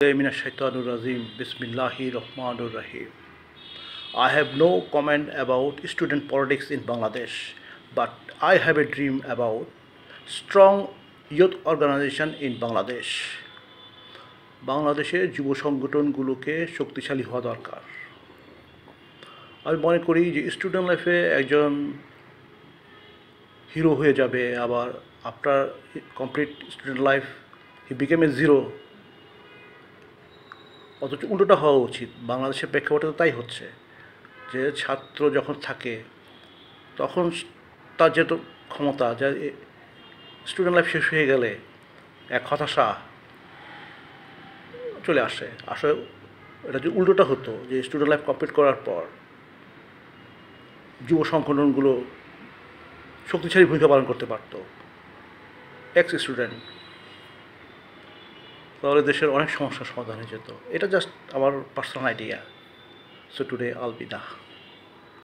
Bismillahirrahmanirrahim. I have no comment about student politics in Bangladesh, but I have a dream about strong youth organization in Bangladesh. বাংলাদেশের যুব সংগঠনগুলোকে শক্তিশালী হওয়া দরকার। আমি মনে করি যে স্টুডেন্ট লাইফে একজন হিরো হয়ে যাবে, আবার after complete student life he became A zero. অথচ উল্টোটা হওয়া উচিত। বাংলাদেশের প্রেক্ষাপটে তো তাই হচ্ছে, যে ছাত্র যখন থাকে তখন তার যেহেতু ক্ষমতা, যা স্টুডেন্ট লাইফ শেষ হয়ে গেলে এক হতাশা চলে আসে। আসলে এটা যদি উল্টোটা হতো, যে স্টুডেন্ট লাইফ কমপ্লিট করার পর যুব সংগঠনগুলো শক্তিশালী ভূমিকা পালন করতে পারত এক্স স্টুডেন্ট, তাহলে দেশের অনেক সমস্যার সমাধান হয়ে যেত। এটা জাস্ট আমার পার্সোনাল আইডিয়া। সো টুডে আল বিদা।